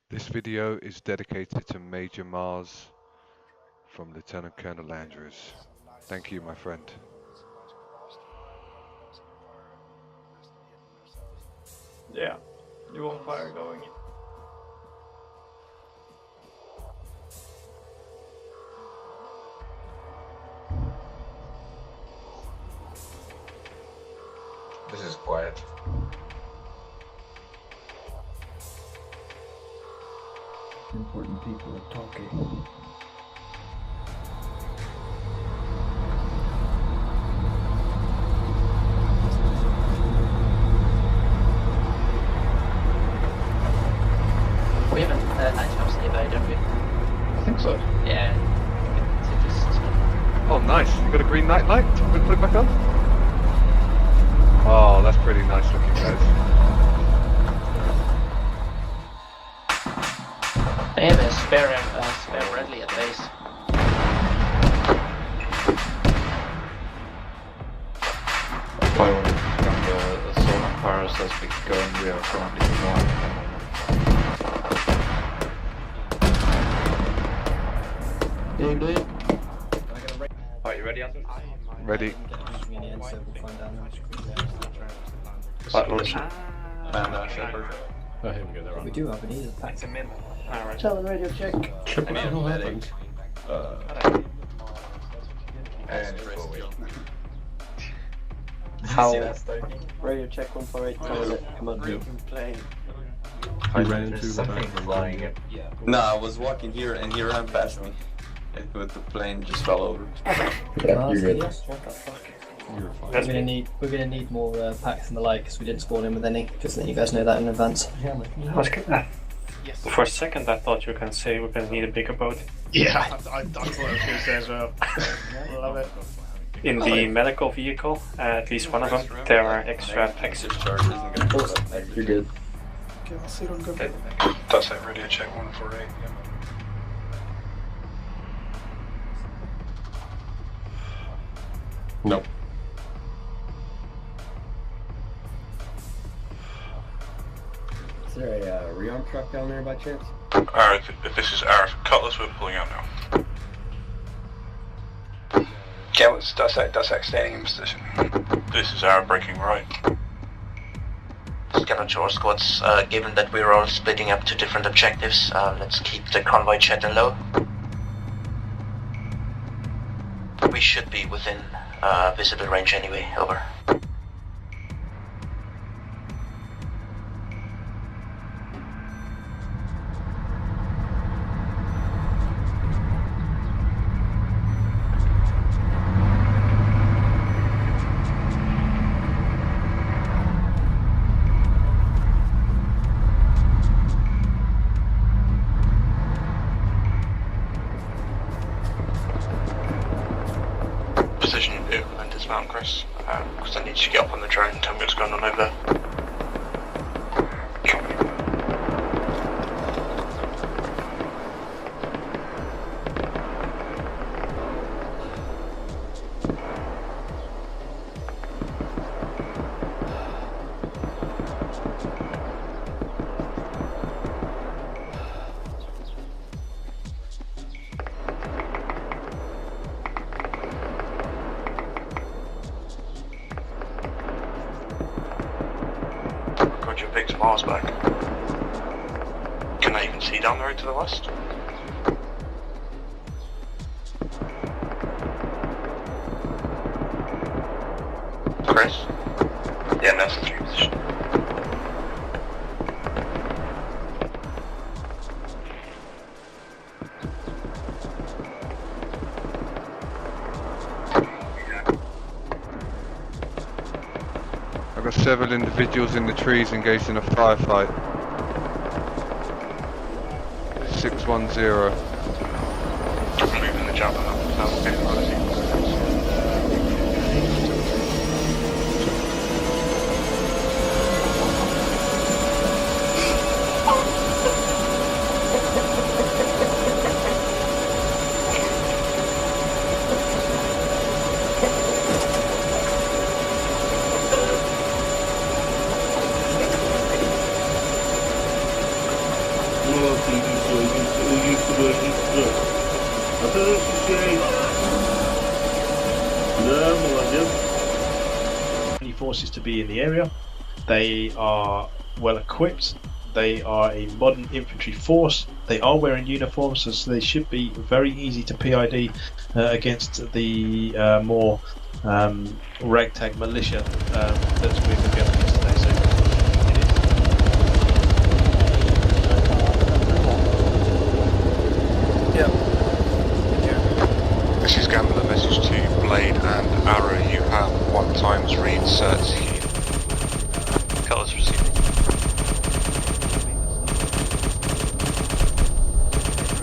This video is dedicated to Major Mars from Lieutenant Colonel Andrews. Thank you, my friend. Yeah, you want fire going. This is quiet. Important people are talking. We haven't Lighthouse nearby, don't we? I think so. Yeah. Oh, nice. You got a green night light? Put it back on? Oh, that's pretty nice looking, guys. I have a spare Bradley at base. By the way, from the solar powers as we go, and we are currently one. Are you ready, Andrew? Ready? Listen. And Shepard. Oh, here we go, they're on. We do have an either pack. It's a min. Alright. Tell the radio check. Triple And kill medic. happened. And forward. How? See that stuff? Radio check 148. Come on. I ran into There's something flying. No, I was walking here and he ran past me. With the plane just fell over. Yeah, you're good. What the fuck? You're fine. We're gonna need more packs and the like because we didn't spawn in with any. Just let you guys know that in advance. For a second, I thought you were going to say we're going to need a bigger boat. Yeah, I thought I was going to say as well. Love it. In the medical vehicle, at least one of them, there are extra packs. Discharge isn't gonna You're good. Okay, I'll see it on go. Does have radio check 148. Nope. Is there a rearm truck down there by chance? Alright, if this is Arif Cutlass, we're pulling out now. Gellers, Dussac standing in position. This is Arif breaking right. Skeleton or squads, given that we're all splitting up to different objectives, let's keep the convoy chatter low. We should be within visible range anyway, over. Position and dismount, Chris. Because I need you to get up on the drone and tell me what's going on over there. Roger, Victor Mars back. Can I even see down the road to the west? Chris? Yeah, necessary position. I've got several individuals in the trees engaged in a firefight. 610. I'm moving the jump up. Now we're getting policy. Forces to be in the area. They are well equipped. They are a modern infantry force. They are wearing uniforms, so they should be very easy to PID against the more ragtag militia that we're going to be up against today. So This is Gambler, message to Blade and Arrow. You have 1 times read certs. Colours received.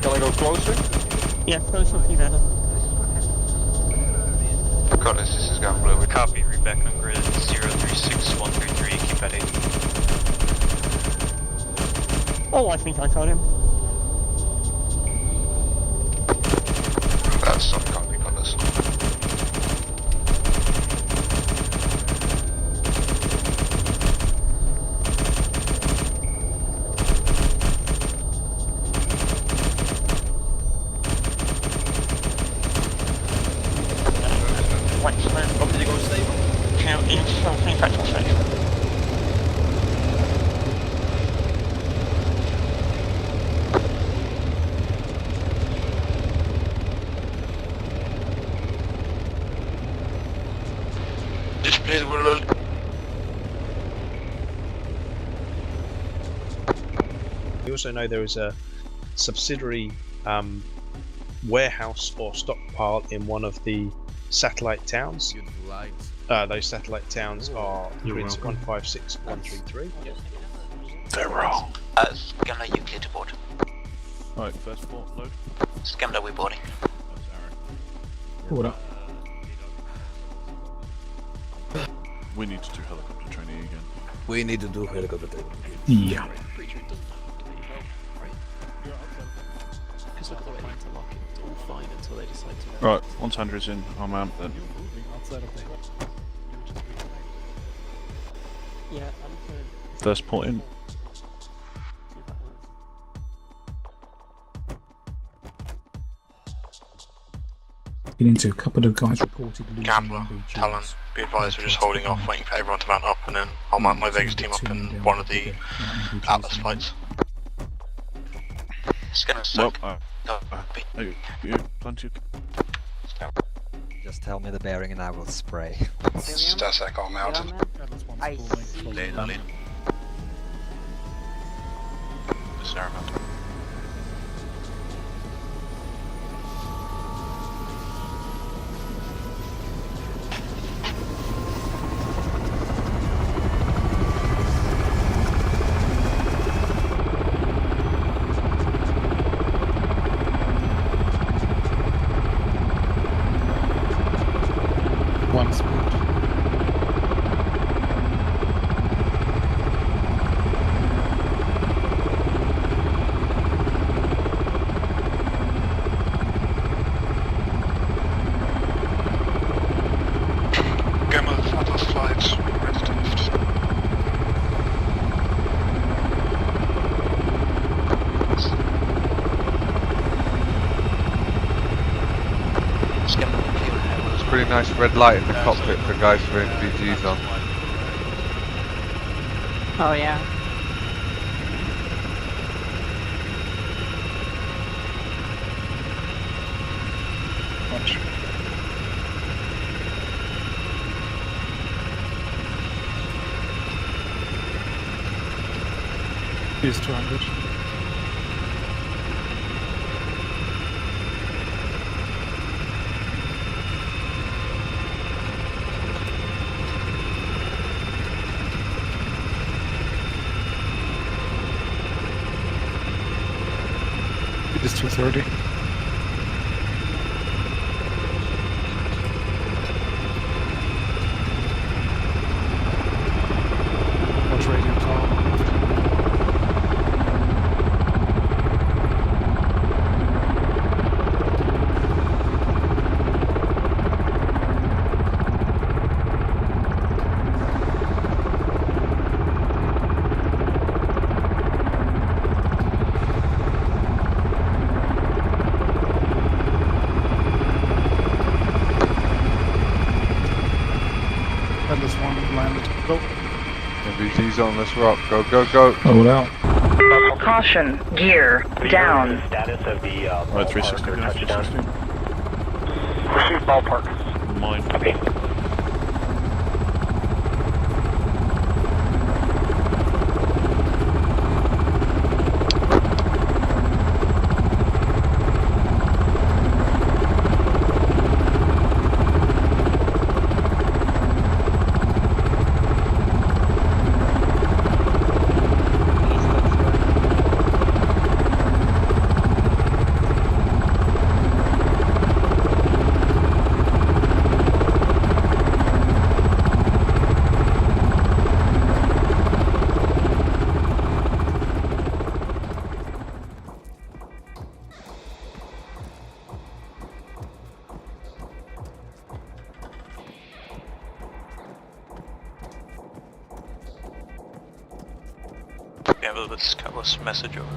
Can I go closer? Yeah, closer would be better. Got this is Gambler. We Copy, Rebecca grid 036133, keep at 8. Oh, I think I got him. That's not copy, Colours. Did you go stable? Count each something factual section. Displays were loaded. we also know there is a subsidiary warehouse or stockpile in one of the satellite towns. Those satellite towns are grids 156, 133. They're wrong. Scammer, you clear to board. Alright, first port load. Scammer, we're boarding. Hold up. We need to do helicopter training again. We need to do helicopter training. Yeah. Because look at the way they lock it, it's all fine until they decide to. Right, 100's in, I'm out then. Yeah, First port in. Get into a couple of guys reported losing Gambler, Talon, be advised we're just holding off, waiting for everyone to mount up, and then I'll mount my Vegas team up in one of the Atlas flights. Scammer, suck. Plenty of... Just tell me the bearing and I will spray. Stasek, I'm out. I Lean. Disarmament. One speed. Gamma, Atlas flights, ready to lift. There's a pretty nice red light in the cockpit for guys with NVGs on. Oh yeah. Watch. Here's 200. It is 230. Watch radio call. Easy's on, let's rock. Go, go, go. Hold out. Caution, gear down. Right, 360 now, 360. Proceed ballpark. Mine. Okay. Yeah, but let's cut this message over.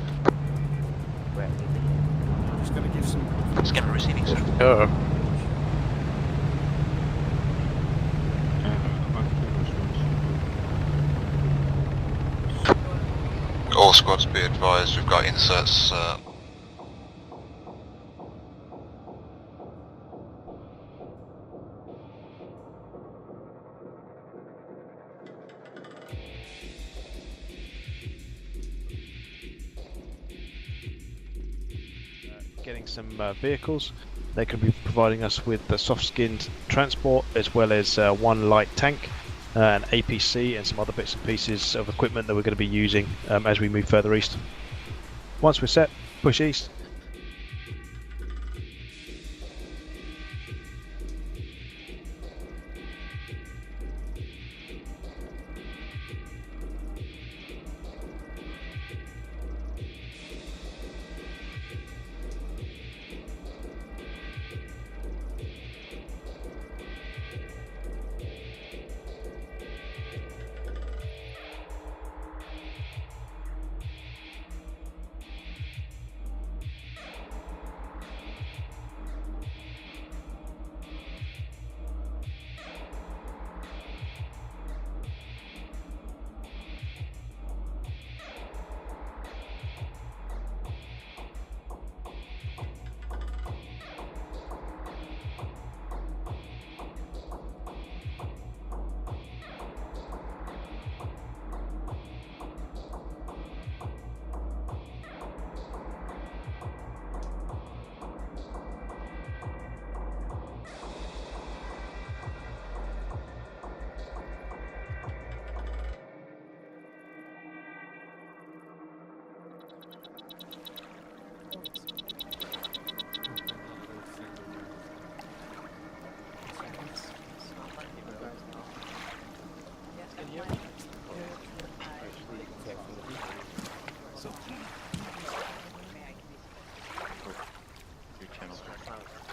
I'm just going to give some. Let's get a receiving, sir. Yeah. All squads be advised, we've got inserts. Getting some vehicles. They can be providing us with the soft-skinned transport as well as one light tank, an APC and some other bits and pieces of equipment that we're going to be using as we move further east. Once we're set, push east.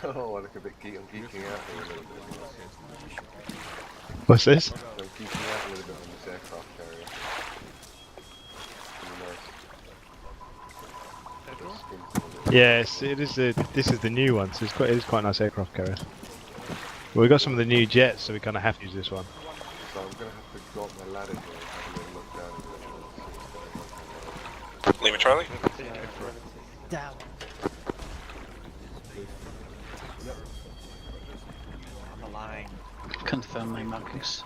Oh, I look a bit geeking out here a little bit. What's this? I'm geeking out a little bit on this aircraft carrier. Really nice. Yes, it is. This is the new one, so it is quite a nice aircraft carrier. Well, we got some of the new jets, so we kind of have to use this one. So I'm going to have to go up my ladder here and have a little look down. Lima Charlie? Down. On the line. Confirm my markings.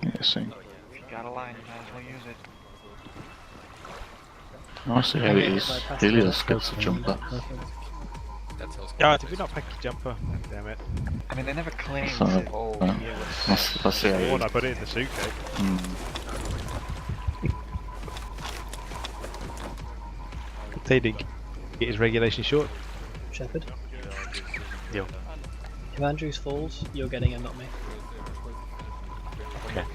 Yeah, same. If you got a line, you might as well use it. Nice Helios. Helios gets a jumper. Yeah, did we not pack the jumper? Damn it. I mean, they never claimed So, it. let's see how you... I put it in the suitcase. They did get his regulation short. Shepard. Yo. If Andrews falls, you're getting him, not me. Okay.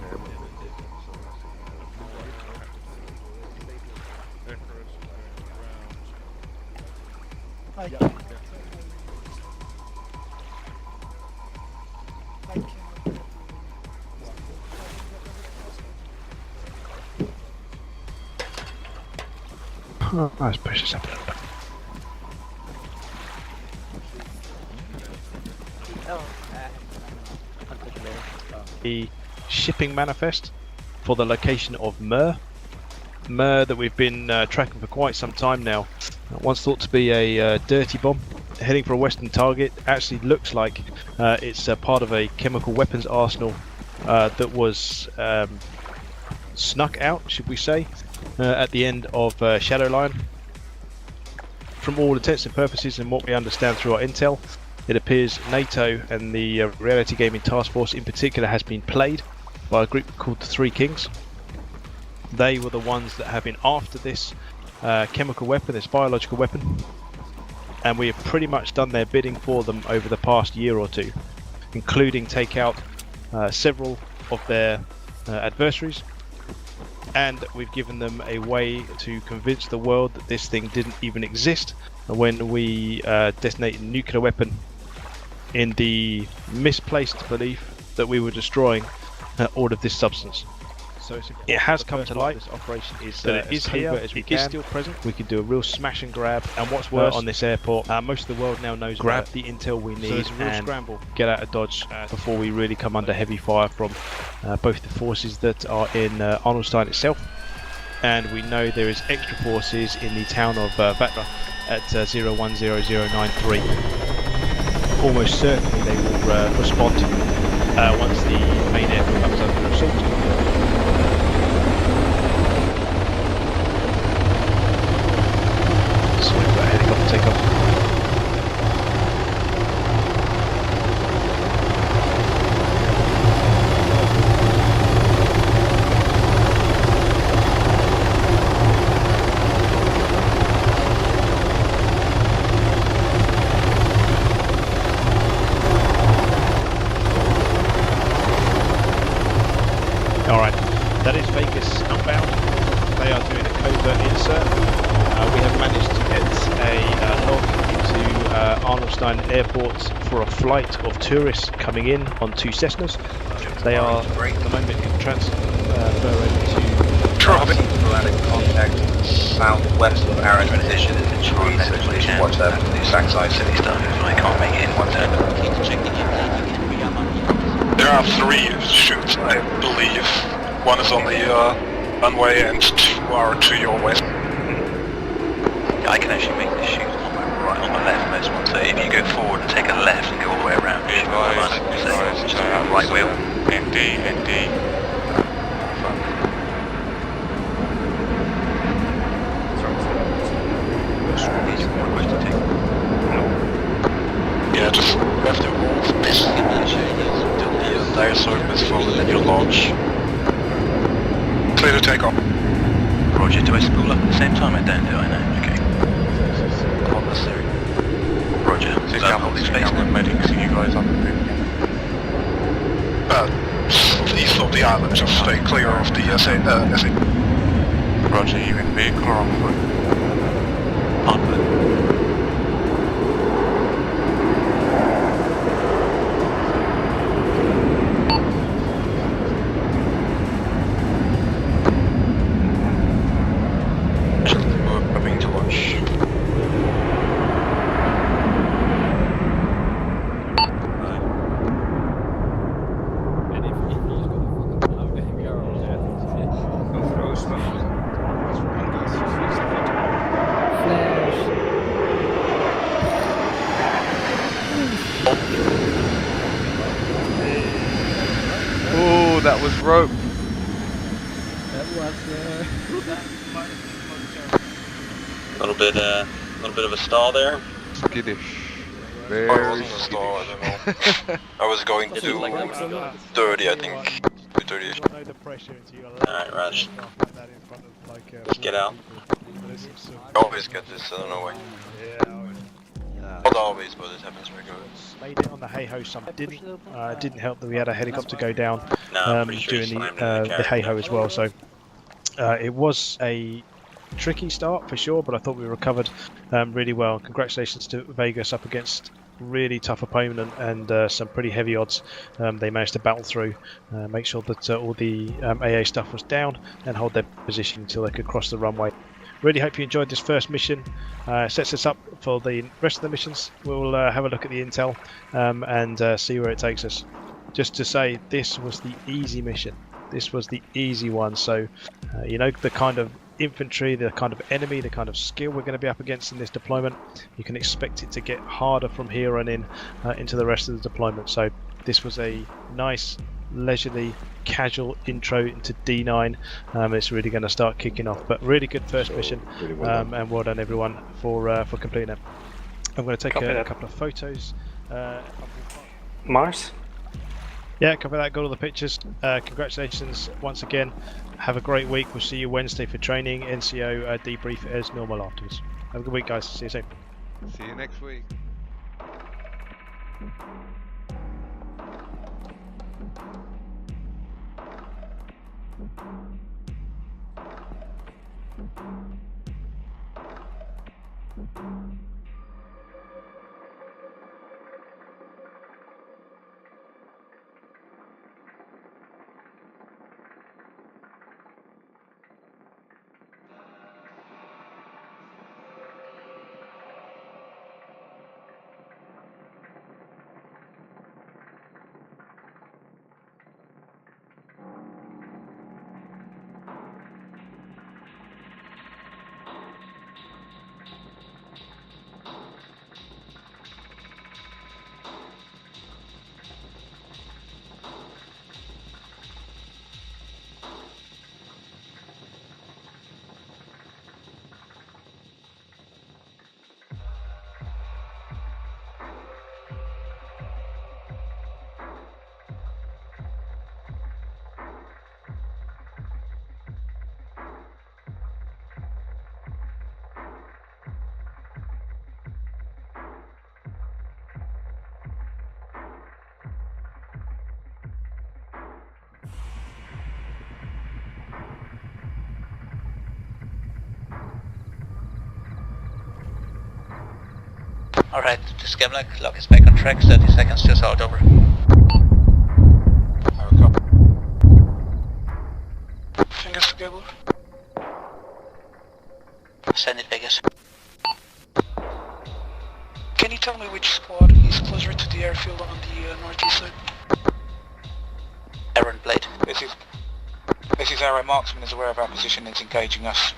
Oh, let's push this up a little bit. a shipping manifest for the location of Mur that we've been tracking for quite some time now. Once thought to be a dirty bomb heading for a western target, actually looks like it's part of a chemical weapons arsenal that was snuck out, should we say, at the end of Shadowline. From all intents and purposes and what we understand through our intel, it appears NATO and the Reality Gaming Task Force in particular has been played by a group called the Three Kings. They were the ones that have been after this chemical weapon, this biological weapon, and we have pretty much done their bidding for them over the past year or two, including take out several of their adversaries, and we've given them a way to convince the world that this thing didn't even exist when we detonated a nuclear weapon in the misplaced belief that we were destroying all of this substance. So it has come to light. This operation is that it is here. It is still present. We can do a real smash and grab. And what's worse on this airport, most of the world now knows. Grab the intel we need and scramble. Get out of Dodge before we really come under heavy fire from both the forces that are in Arnoldstein itself, and we know there is extra forces in the town of Vatra at 010093. Almost certainly they will respond once the main airport comes under assault. So we've got a helicopter take off. Alright, that is Vegas outbound. They are doing a covert insert. We have managed to get a log into Arnoldstein Airport for a flight of tourists coming in on 2 Cessnas. They are at the moment transfer over to Traffic. Contact southwest of our transition in the trees, so please watch that backside city stuff. I can't make it in one turn. There are 3 shoots, I believe. One is on the runway and 2 are to your west. I can actually make this shoot on my right, on my left most one. So if you go forward and take a left and go all the way around, just right wheel. ND. Yeah, just left the walls. Dire circus forward and your launch. Clear to take off. Roger, do I spool up at the same time? I don't, do I? No, okay. Not necessary. Roger, so holding space now. Medics, you guys up and east of the island, just stay clear of the SA. Roger, you in vehicle or on foot? On foot. Oh, that was rope. A little bit of a stall there. Skittish. Very I wasn't a stall, I don't know. I was going to 30, I think. 230-ish. Alright, Raj. Let's get out. I always get this, I don't know why. Not always, but it happens regularly. Made it on the hey-ho, some didn't help that we had a helicopter go down during the hey-ho as well, so it was a tricky start for sure, but I thought we recovered really well. Congratulations to Vegas up against really tough opponent and some pretty heavy odds. They managed to battle through, make sure that all the AA stuff was down and hold their position until they could cross the runway. Really hope you enjoyed this first mission. Sets us up for the rest of the missions. We'll have a look at the intel and see where it takes us. just to say this was the easy mission. This was the easy one. So, you know, the kind of infantry, the kind of enemy, the kind of skill we're going to be up against in this deployment, you can expect it to get harder from here on in into the rest of the deployment. So this was a nice, leisurely, casual intro into D9. It's really going to start kicking off. But really good first mission, really well done. and well done everyone for completing it. I'm going to take a couple of photos. Mars? Yeah, copy that. Got all the pictures. Congratulations once again. Have a great week. We'll see you Wednesday for training. NCO debrief as normal afterwards. Have a good week, guys. See you soon. See you next week. Alright, the Skemlock clock is back on track, 30 seconds to start over. Fingers together. Send it, Vegas. Can you tell me which squad is closer to the airfield on the northeast side? Aaron Blade. This is our marksman is aware of our position and is engaging us.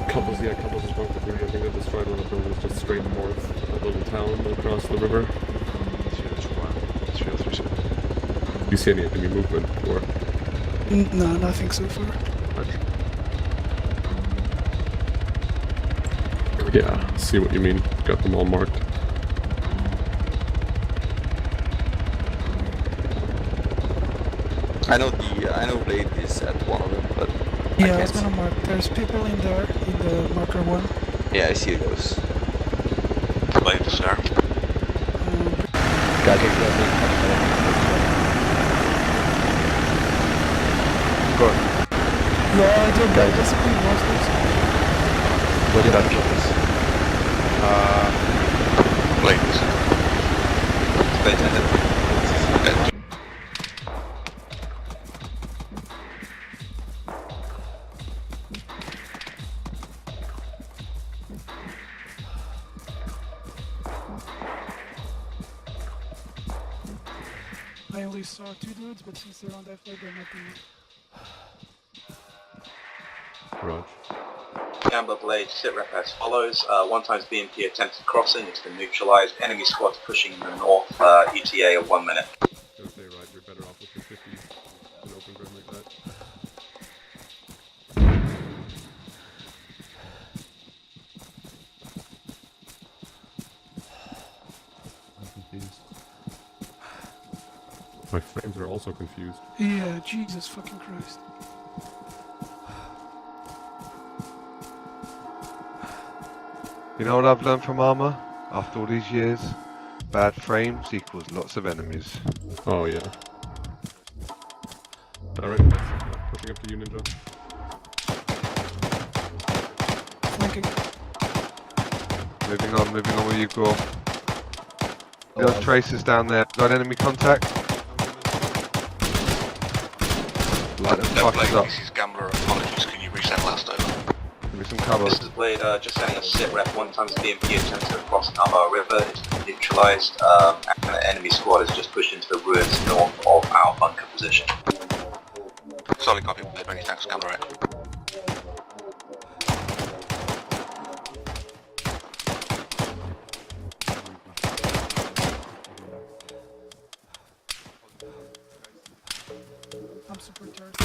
Couples is bunker 3. I think they destroyed one of them. It was just straight north, a little town across the river. Do you see any enemy movement, or? No, nothing so far. Yeah, see what you mean. Got them all marked. I know Blade is at one of them, but yeah, I was gonna mark. There's people in there in the marker 1. Yeah, I see those. Blade is there. Good. Yeah, I did that. Basically, monsters. What did I kill this? Blade. Blade ended. I only saw 2 dudes, but since they're on that flight, there might be. Right. Gambler Blade, sit rep as follows. 1 times BMP attempted crossing, it's been neutralized. Enemy squads pushing in the north, ETA of 1 minute. Okay, right, you're better off with the 50 in open ground like that. My frames are also confused. Yeah, Jesus fucking Christ. You know what I've learned from armor after all these years? Bad frames equals lots of enemies. Oh yeah. Alright, pushing up to you, Ninja. Flanking. Moving on with you, Gore. There's tracers down there. Got enemy contact? Light them fuckers up. This is Gambler. Apologies, can you reset last over? Give me some cover. This is Blade, just sending a sit rep 1 times BMP attempt to cross Nava River. It's neutralized, and the enemy squad is just pushed into the ruins north of our bunker position. Solid copy, Blade. Many thanks, Gambler. I'm super tired.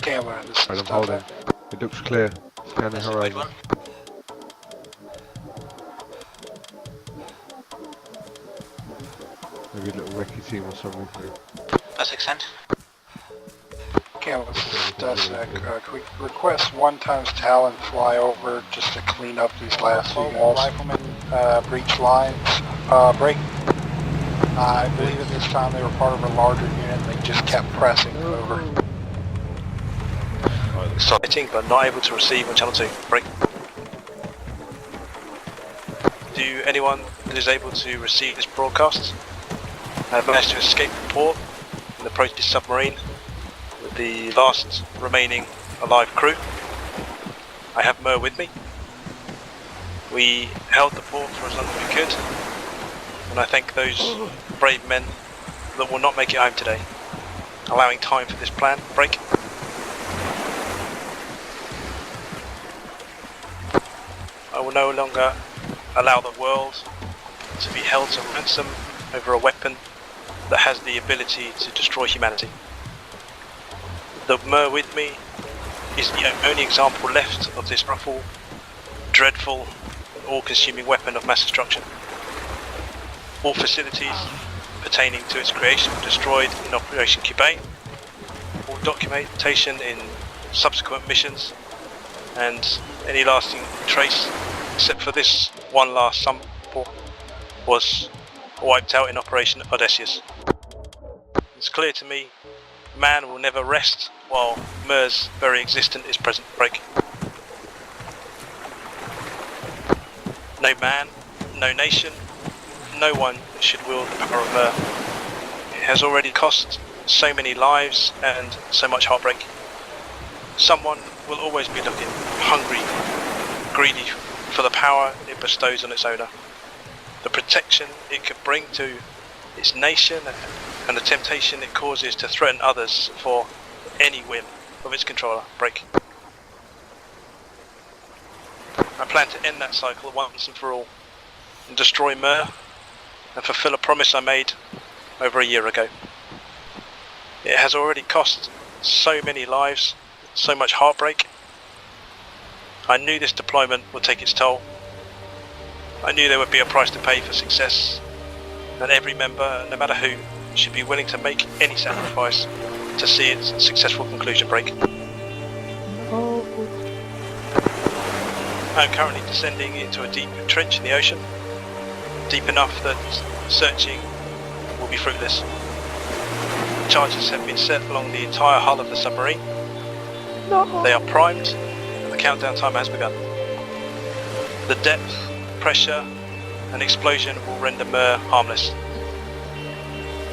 Camera, this is Right, I'm holding. It looks clear. Scan the horizon. Maybe a little recce team or something. That's extent. Camera, this is Dusek. Could we request 1 times Talon fly over just to clean up these last few walls? Riflemen breach lines. Break. I believe at this time they were part of a larger unit. They just kept pressing over. Sighting, but not able to receive on channel 2. Break. Do anyone that is able to receive this broadcast have managed to escape the port in the approach to submarine with the last remaining alive crew? I have Mer with me. We held the port for as long as we could, and I thank those brave men that will not make it home today, allowing time for this plan. Break. I will no longer allow the world to be held to ransom over a weapon that has the ability to destroy humanity. The Mer with me is the only example left of this awful, dreadful, and all-consuming weapon of mass destruction. All facilities pertaining to its creation were destroyed in Operation Cubane. All documentation in subsequent missions, and any lasting trace, except for this one last sample, was wiped out in Operation Odysseus. It's clear to me, man will never rest while Mer's very existence is present. Break. No man, no nation, no one should wield the power of Mer. It has already cost so many lives and so much heartbreak. Someone will always be looking, hungry, greedy for the power it bestows on its owner, the protection it could bring to its nation, and the temptation it causes to threaten others for any whim of its controller. Break. I plan to end that cycle once and for all, and destroy Mer, and fulfill a promise I made over a year ago. It has already cost so many lives, so much heartbreak. I knew this deployment would take its toll. I knew there would be a price to pay for success, and every member, no matter who, should be willing to make any sacrifice to see its successful conclusion. Break. I am currently descending into a deep trench in the ocean, deep enough that searching will be fruitless. Charges have been set along the entire hull of the submarine. They are primed, and the countdown timer has begun. The depth, pressure, and explosion will render Mer harmless.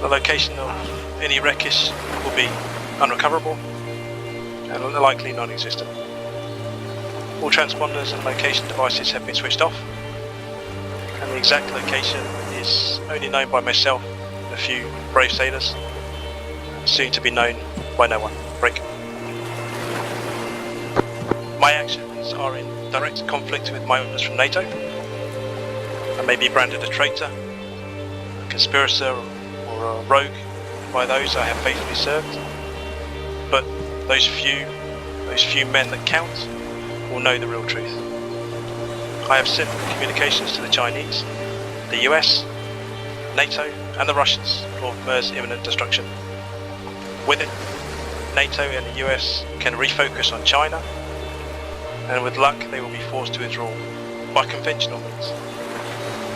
The location of any wreckage will be unrecoverable and likely non-existent. All transponders and location devices have been switched off, and the exact location is only known by myself and a few brave sailors, soon to be known by no one. Break. My actions are in direct conflict with my orders from NATO. I may be branded a traitor, a conspirator, or a rogue by those I have faithfully served, but those few men that count will know the real truth. I have sent communications to the Chinese, the US, NATO and the Russians for Mars' imminent destruction. With it, NATO and the US can refocus on China, and with luck they will be forced to withdraw by conventional means.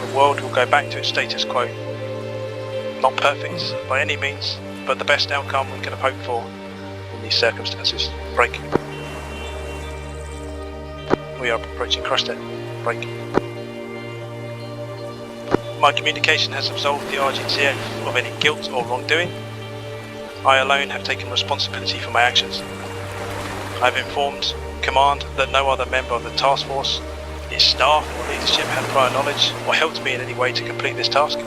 The world will go back to its status quo. Not perfect by any means, but the best outcome we could have hoped for in these circumstances. Break. We are approaching Crosstead. Break. My communication has absolved the RGTF of any guilt or wrongdoing. I alone have taken responsibility for my actions. I have informed Command that no other member of the task force, its staff or leadership had prior knowledge or helped me in any way to complete this task.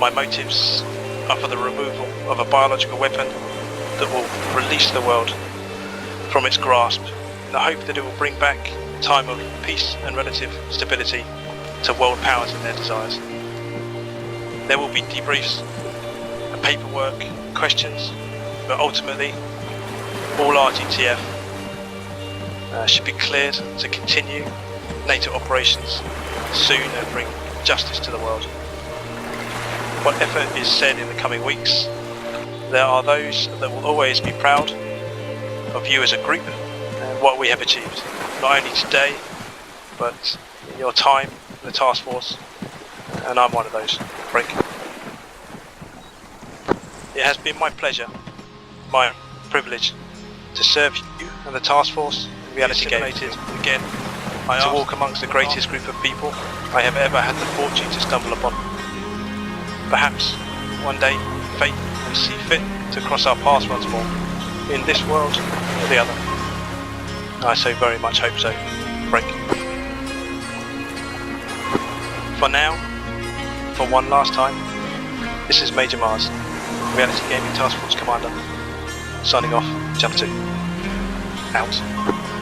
My motives are for the removal of a biological weapon that will release the world from its grasp, in the hope that it will bring back a time of peace and relative stability to world powers and their desires. There will be debriefs and paperwork, questions, but ultimately all RGTF should be cleared to continue NATO operations soon and bring justice to the world. Whatever is said in the coming weeks, there are those that will always be proud of you as a group and what we have achieved, not only today, but in your time in the task force, and I'm one of those. Break. It has been my pleasure, my privilege, to serve you and the task force in Reality Gaming. Again, to walk amongst the greatest group of people I have ever had the fortune to stumble upon. Perhaps one day fate will see fit to cross our paths once more, in this world or the other. I so very much hope so. Break. For now, for one last time, this is Maj.Mars, Reality Gaming Task Force Commander, signing off, Jump 2. Out.